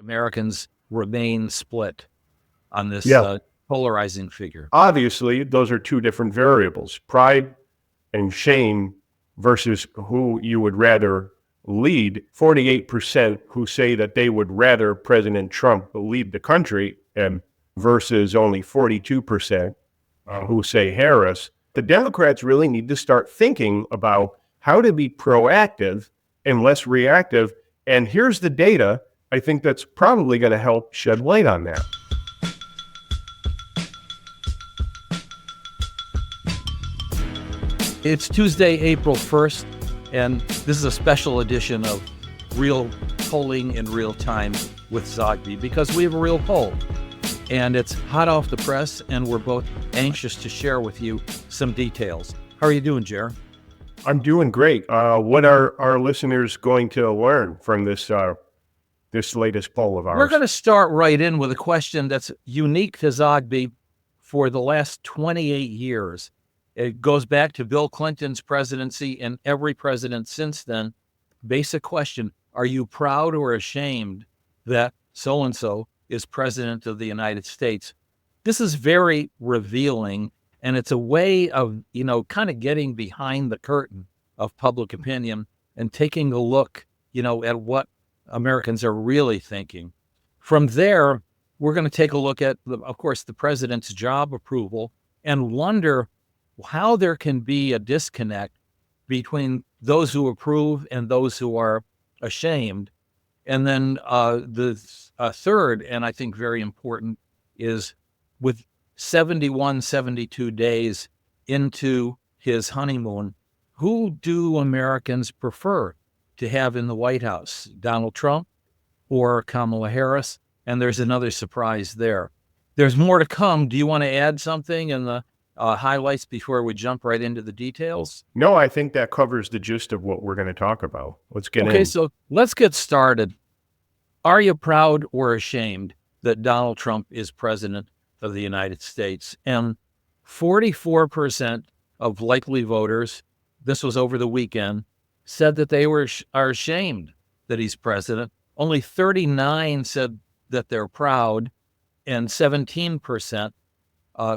Americans remain split on this Yeah. polarizing figure. Obviously, those are two different variables, pride and shame versus who you would rather lead. 48% who say that they would rather President Trump lead the country, and versus only 42% who say Harris. The Democrats really need to start thinking about how to be proactive and less reactive. And here's the data I think that's probably going to help shed light on that. It's Tuesday, April 1st, and this is a special edition of Real Polling in Real Time with Zogby, because we have a real poll, and it's hot off the press, and we're both anxious to share with you some details. How are you doing, Jer? I'm doing great. What are our listeners going to learn from this latest poll of ours? We're going to start right in with a question that's unique to Zogby for the last 28 years. It goes back to Bill Clinton's presidency and every president since then. Basic question: are you proud or ashamed that so-and-so is president of the United States? This is very revealing, and it's a way of, kind of getting behind the curtain of public opinion and taking a look, at what Americans are really thinking. From there, we're going to take a look at, of course, the president's job approval and wonder how there can be a disconnect between those who approve and those who are ashamed. And then the third, and I think very important, is with 72 days into his honeymoon, who do Americans prefer to have in the White House, Donald Trump or Kamala Harris? And there's another surprise there. There's more to come. Do you want to add something in the highlights before we jump right into the details? No, I think that covers the gist of what we're going to talk about. Let's get in. Okay, so let's get started. Are you proud or ashamed that Donald Trump is president of the United States? And 44% of likely voters, this was over the weekend, said that they are ashamed that he's president. Only 39 said that they're proud, and 17%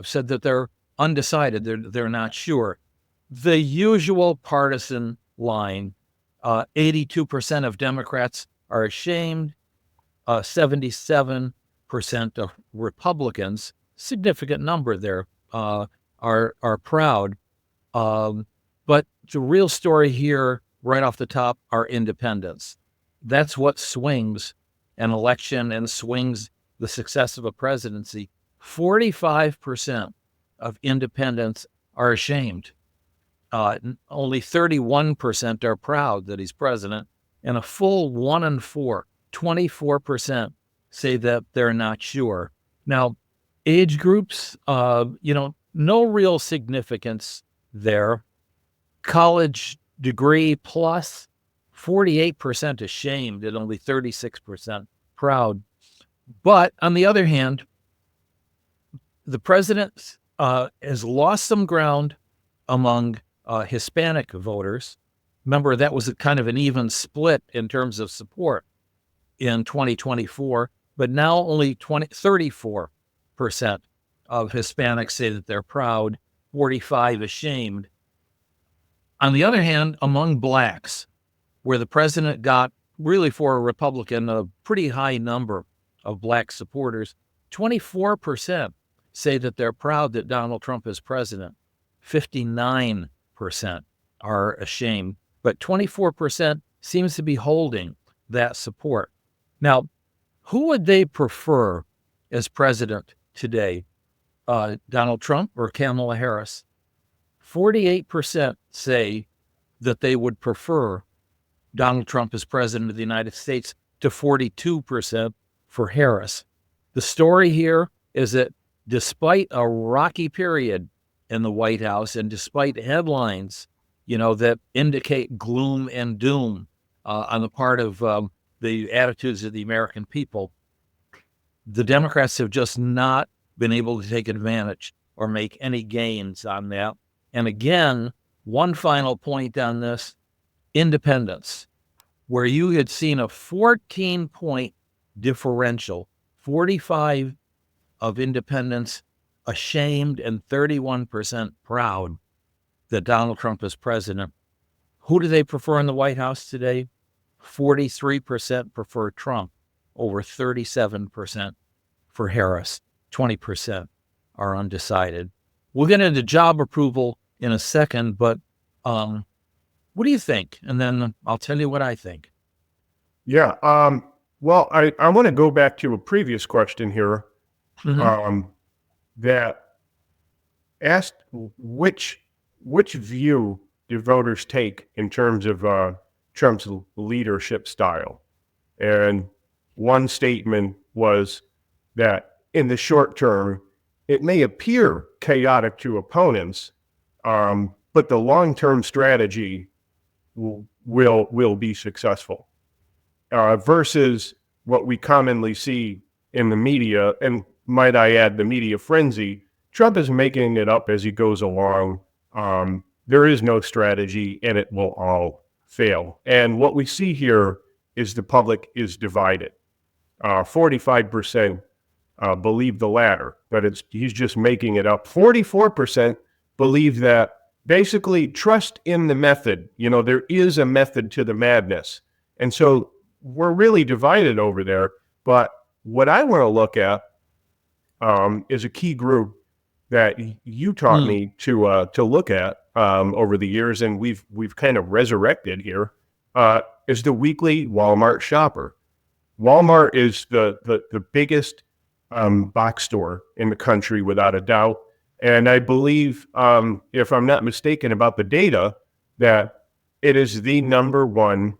said that they're undecided. They're not sure. The usual partisan line: 82% of Democrats are ashamed, 77% of Republicans, significant number there, are proud. But the real story here, right off the top, are independents. That's what swings an election and swings the success of a presidency. 45% of independents are ashamed. Only 31% are proud that he's president, and a full 1 in 4, 24%, say that they're not sure. Now, age groups, no real significance there. College degree plus, 48% ashamed and only 36% proud. But on the other hand, the president has lost some ground among Hispanic voters. Remember, that was a kind of an even split in terms of support in 2024, but now only 34% of Hispanics say that they're proud, 45% ashamed. On the other hand, among blacks, where the president got, really for a Republican, a pretty high number of black supporters, 24% say that they're proud that Donald Trump is president. 59% are ashamed, but 24% seems to be holding that support. Now, who would they prefer as president today? Donald Trump or Kamala Harris? 48% say that they would prefer Donald Trump as president of the United States to 42% for Harris. The story here is that despite a rocky period in the White House and despite headlines, that indicate gloom and doom on the part of the attitudes of the American people, the Democrats have just not been able to take advantage or make any gains on that. And again, one final point on this: independence, where you had seen a 14-point differential. 45 of independents ashamed and 31% proud that Donald Trump is president. Who do they prefer in the White House today? 43% prefer Trump over 37% for Harris. 20% are undecided. We'll get into job approval in a second, but what do you think? And then I'll tell you what I think. Yeah. Well, I want to go back to a previous question here that asked which view do voters take in terms of Trump's leadership style. And one statement was that in the short term, it may appear chaotic to opponents, but the long-term strategy will be successful. Versus what we commonly see in the media, and might I add, the media frenzy, Trump is making it up as he goes along. There is no strategy, and it will all fail. And what we see here is the public is divided. 45% believe the latter, that he's just making it up. 44% believe that basically trust in the method. You know, there is a method to the madness. And so we're really divided over there. But what I want to look at is a key group that you taught me to look at over the years, and we've kind of resurrected here, is the weekly Walmart shopper. Walmart is the biggest box store in the country, without a doubt. And I believe, if I'm not mistaken about the data, that it is the number one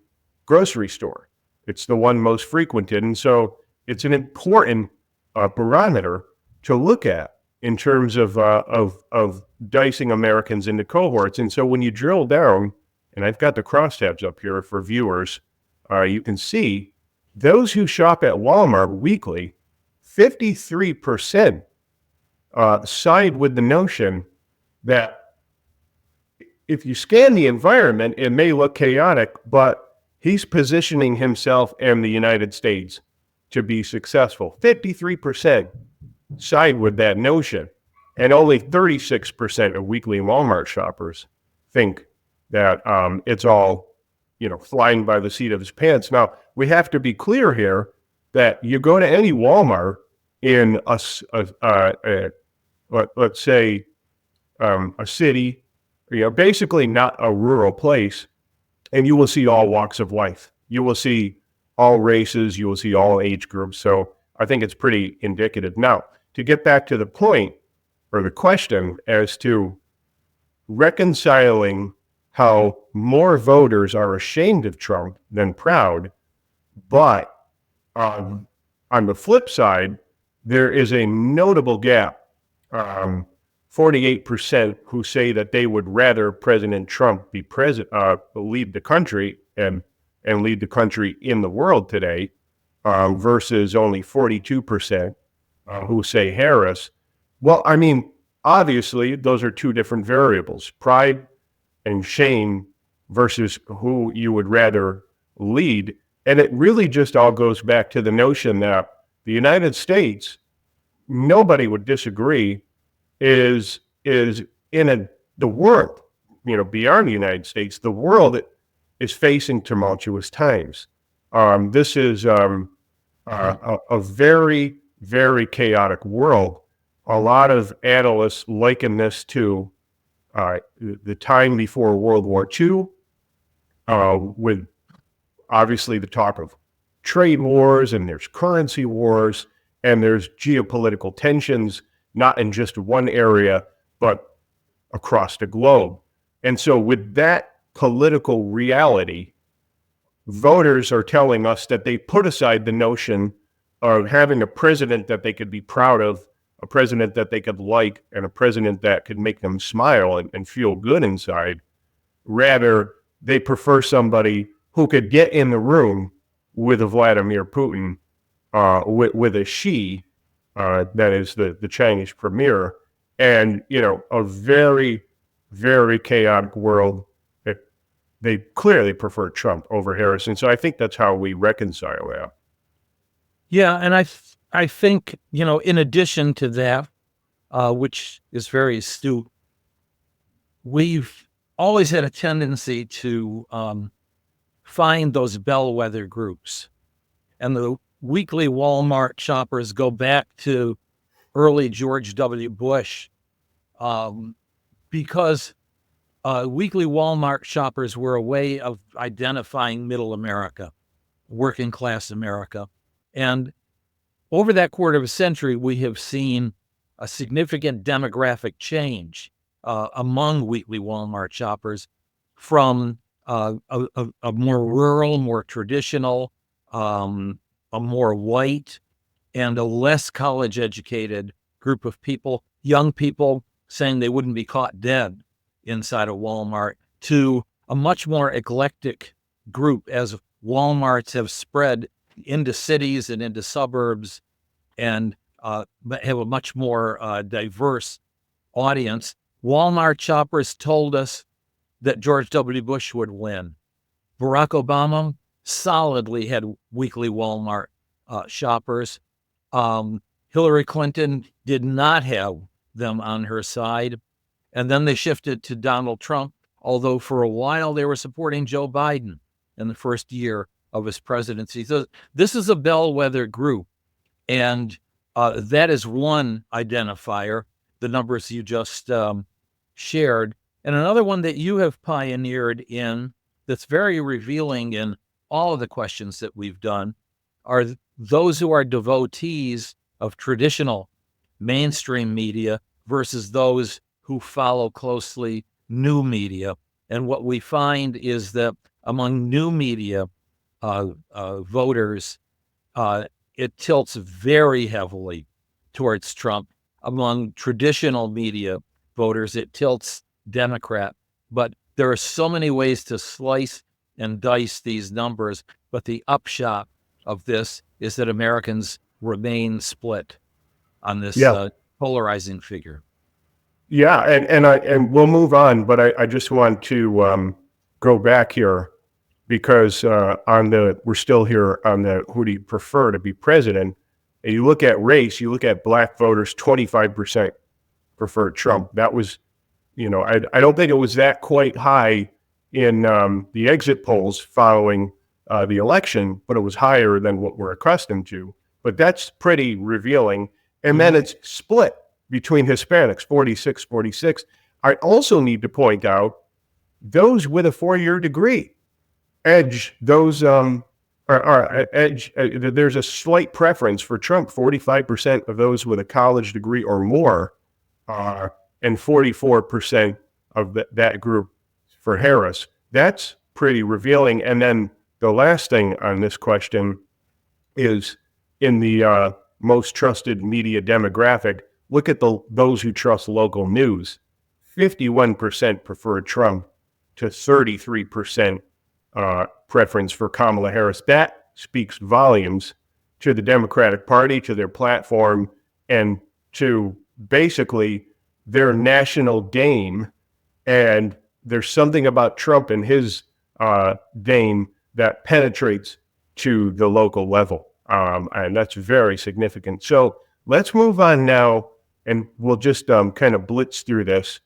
grocery store. It's the one most frequented. And so it's an important barometer to look at in terms of dicing Americans into cohorts. And so when you drill down, and I've got the crosstabs up here for viewers, you can see those who shop at Walmart weekly, 53% side with the notion that if you scan the environment, it may look chaotic, but he's positioning himself and the United States to be successful. 53% side with that notion, and only 36% of weekly Walmart shoppers think that it's all, flying by the seat of his pants. Now, we have to be clear here that you go to any Walmart in let's say a city, basically not a rural place, and you will see all walks of life. You will see all races. You will see all age groups. So I think it's pretty indicative. Now, to get back to the point or the question as to reconciling how more voters are ashamed of Trump than proud, but on the flip side, there is a notable gap. 48% who say that they would rather President Trump be lead the country and lead the country in the world today, versus only 42% who say Harris. Well, I mean, obviously, those are two different variables: pride and shame versus who you would rather lead. And it really just all goes back to the notion that the United States, nobody would disagree, is in the world, beyond the United States, the world is facing tumultuous times. This is a very, very chaotic world. A lot of analysts liken this to the time before World War II, with obviously the talk of trade wars, and there's currency wars, and there's geopolitical tensions, not in just one area, but across the globe. And so with that political reality, voters are telling us that they put aside the notion of having a president that they could be proud of, a president that they could like, and a president that could make them smile and feel good inside. Rather, they prefer somebody who could get in the room with a Vladimir Putin, with a Xi, that is the Chinese premier, and, a very, very chaotic world. They clearly prefer Trump over Harris. And so I think that's how we reconcile that. Yeah, and I think, in addition to that, which is very astute, we've always had a tendency to find those bellwether groups. And the weekly Walmart shoppers go back to early George W. Bush, um, because weekly Walmart shoppers were a way of identifying middle America, working class America. And over that quarter of a century, we have seen a significant demographic change among weekly Walmart shoppers from a more rural, more traditional, a more white, and a less college educated group of people, young people saying they wouldn't be caught dead inside a Walmart, to a much more eclectic group as Walmarts have spread into cities and into suburbs and have a much more diverse audience. Walmart shoppers told us that George W. Bush would win. Barack Obama solidly had weekly Walmart shoppers. Hillary Clinton did not have them on her side. And then they shifted to Donald Trump, although for a while they were supporting Joe Biden in the first year of his presidency. So this is a bellwether group. And that is one identifier, the numbers you just shared. And another one that you have pioneered in, that's very revealing in all of the questions that we've done, are those who are devotees of traditional mainstream media versus those who follow closely new media. And what we find is that among new media voters, it tilts very heavily towards Trump. Among traditional media voters, it tilts Democrat. But there are so many ways to slice and dice these numbers. But the upshot of this is that Americans remain split on this Yeah. polarizing figure. Yeah, and we'll move on, but I just want to go back here because we're still here on the who do you prefer to be president? And you look at race, you look at black voters, 25% prefer Trump. That was, I don't think it was that quite high in the exit polls following the election, but it was higher than what we're accustomed to. But that's pretty revealing. And then it's split between Hispanics, 46. I also need to point out those with a 4-year degree edge those there's a slight preference for Trump. 45% of those with a college degree or more, and 44% of that group for Harris. That's pretty revealing. And then the last thing on this question is in the most trusted media demographic, look at those who trust local news. 51% prefer Trump to 33% preference for Kamala Harris. That speaks volumes to the Democratic Party, to their platform, and to basically their national game. And there's something about Trump and his game that penetrates to the local level. And that's very significant. So let's move on now, and we'll just kind of blitz through this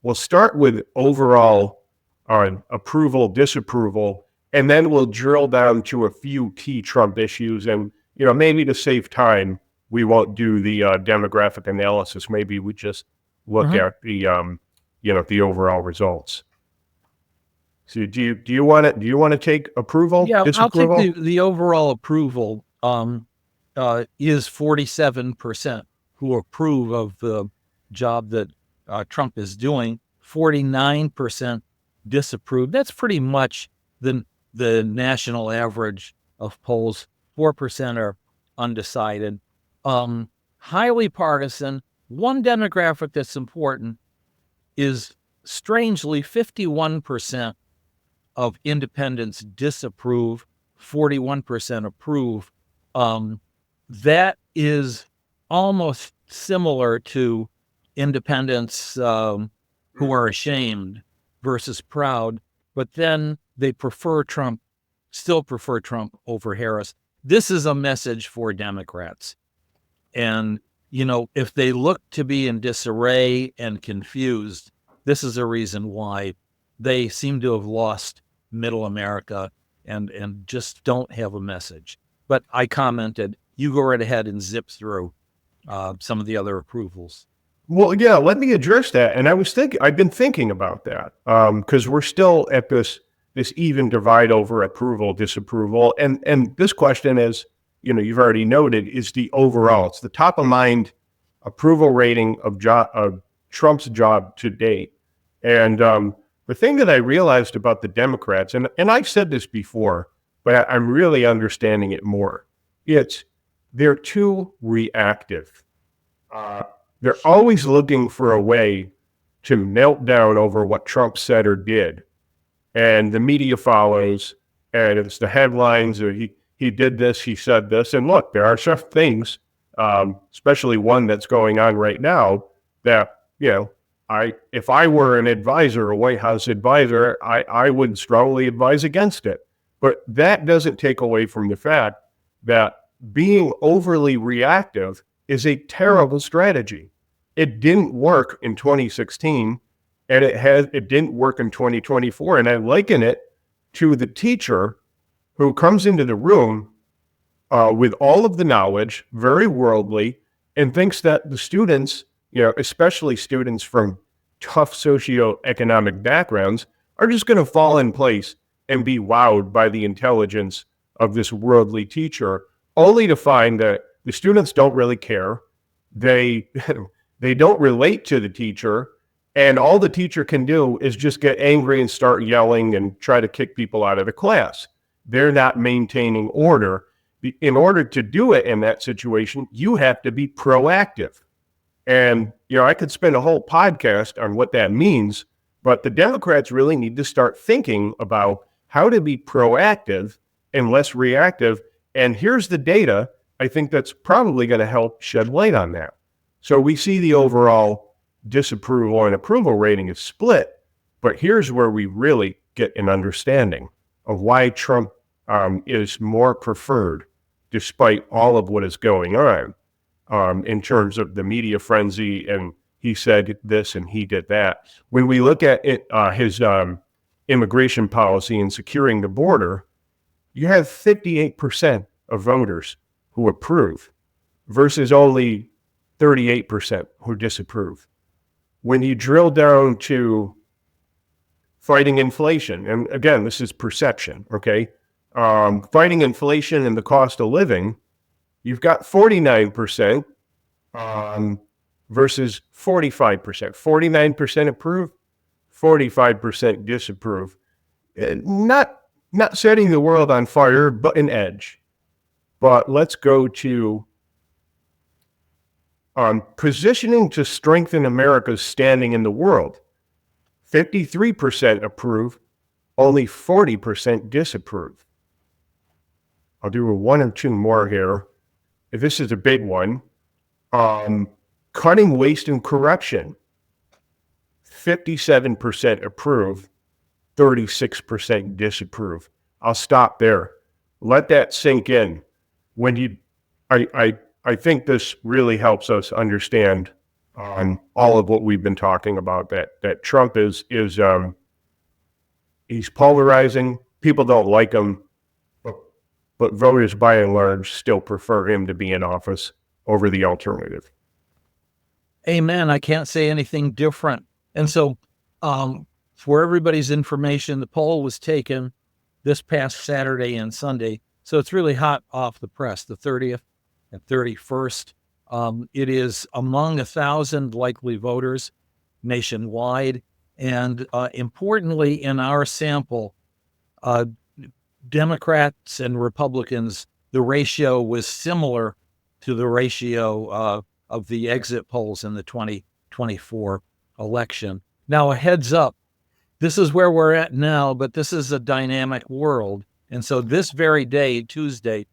we'll start with overall approval, disapproval, and then we'll drill down to a few key Trump issues. And, maybe to save time, we won't do the demographic analysis. Maybe we just look at the overall results. So do you want to take approval? Yeah, disapproval? I'll take the overall approval is 47% who approve of the job that Trump is doing. 49% disapprove. That's pretty much the national average of polls. 4% are undecided. Highly partisan. One demographic that's important is, strangely, 51% of independents disapprove, 41% approve. That is almost similar to independents who are ashamed versus proud, but then they still prefer Trump over Harris. this is a message for Democrats. And, if they look to be in disarray and confused, this is a reason why they seem to have lost middle America and just don't have a message. But I commented, you go right ahead and zip through some of the other approvals. Well, yeah, let me address that. And I've been thinking about that because we're still at this even divide over approval, disapproval. And this question is, you've already noted, is the overall, it's the top of mind approval rating of Trump's job to date. And the thing that I realized about the Democrats, and I've said this before, but I'm really understanding it more, they're too reactive. They're always looking for a way to melt down over what Trump said or did. And the media follows, and it's the headlines, or he did this, he said this. And look, there are some things, especially one that's going on right now, that, if I were an advisor, a White House advisor, I would strongly advise against it. But that doesn't take away from the fact that being overly reactive is a terrible strategy. It didn't work in 2016, and it didn't work in 2024. And I liken it to the teacher who comes into the room with all of the knowledge, very worldly, and thinks that the students, especially students from tough socioeconomic backgrounds, are just going to fall in place and be wowed by the intelligence of this worldly teacher, only to find that the students don't really care. They don't relate to the teacher, and all the teacher can do is just get angry and start yelling and try to kick people out of the class. They're not maintaining order. In order to do it in that situation, you have to be proactive. And, I could spend a whole podcast on what that means, but the Democrats really need to start thinking about how to be proactive and less reactive. And here's the data, I think, that's probably going to help shed light on that. So we see the overall disapproval and approval rating is split, but here's where we really get an understanding of why Trump is more preferred despite all of what is going on in terms of the media frenzy, and he said this and he did that. When we look at his immigration policy and securing the border, you have 58% of voters who approve versus only 38% who disapprove. When you drill down to fighting inflation, and again, this is perception, okay? Fighting inflation and the cost of living, you've got 49% versus 45%. 49% approve, 45% disapprove. Not setting the world on fire, but an edge. But let's go to positioning to strengthen America's standing in the world. 53% approve, only 40% disapprove. I'll do one or two more here. This is a big one. Cutting waste and corruption. 57% approve, 36% disapprove. I'll stop there. Let that sink in. I think this really helps us understand all of what we've been talking about, that Trump is he's polarizing. People don't like him, but voters by and large still prefer him to be in office over the alternative. Amen. I can't say anything different. And so for everybody's information, the poll was taken this past Saturday and Sunday. So it's really hot off the press, the 30th and 31st. It is among 1,000 likely voters nationwide. And importantly, in our sample, Democrats and Republicans, the ratio was similar to the ratio of the exit polls in the 2024 election. Now, a heads up, this is where we're at now, but this is a dynamic world. And so this very day, Tuesday,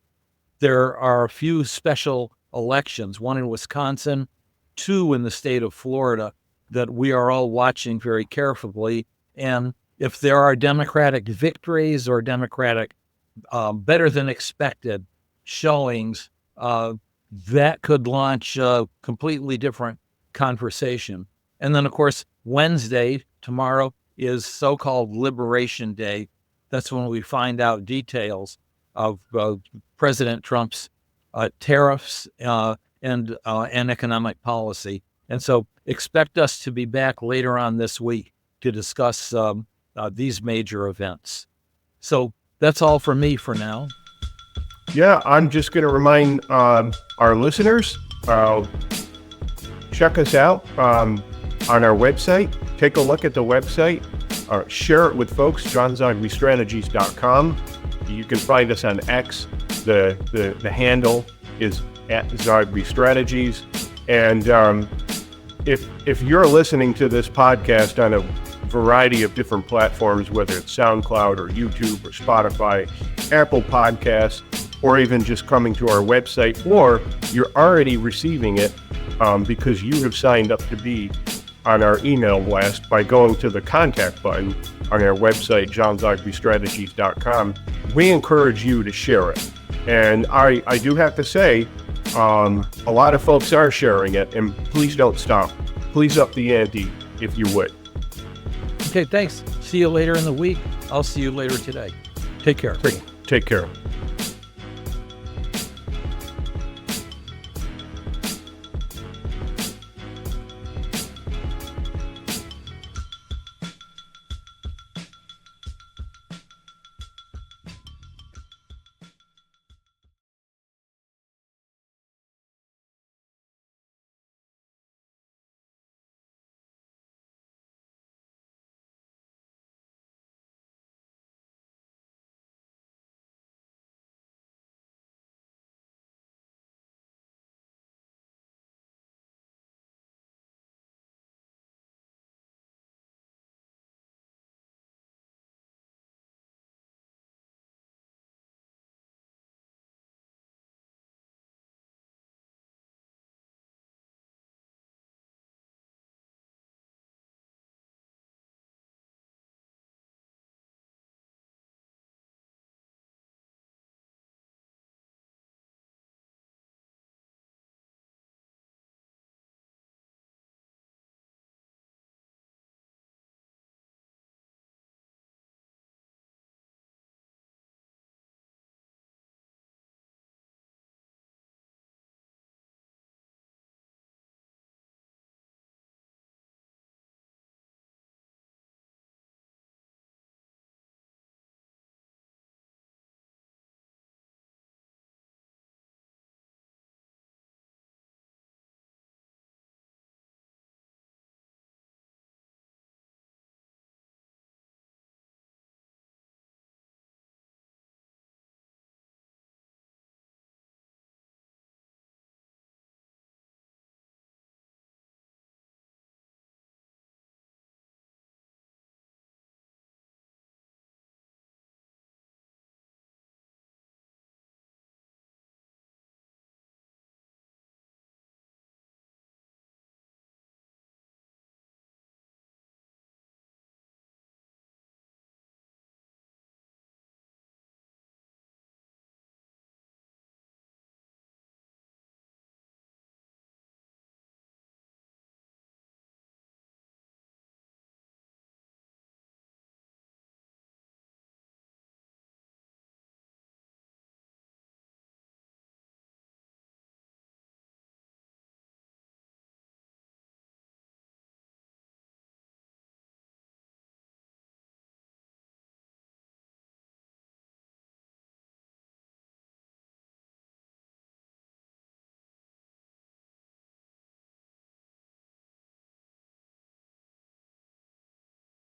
there are a few special elections, one in Wisconsin, two in the state of Florida, that we are all watching very carefully. And if there are Democratic victories or Democratic better than expected showings, that could launch a completely different conversation. And then, of course, Wednesday, tomorrow, is so-called Liberation Day. That's when we find out details of President Trump's tariffs and economic policy. And so expect us to be back later on this week to discuss these major events. So that's all from me for now. Yeah, I'm just going to remind our listeners, check us out on our website. Take a look at the website. Share it with folks, johnzogbystrategies.com. You can find us on X. The handle is @Zogby Strategies. And if you're listening to this podcast on a variety of different platforms, whether it's SoundCloud or YouTube or Spotify, Apple Podcasts, or even just coming to our website, or you're already receiving it because you have signed up to be on our email blast by going to the contact button on our website, johnzogbystrategies.com, we encourage you to share it. And I do have to say, a lot of folks are sharing it, and please don't stop. Please up the ante if you would. Okay, thanks. See you later in the week. I'll see you later today. Take care. Take care.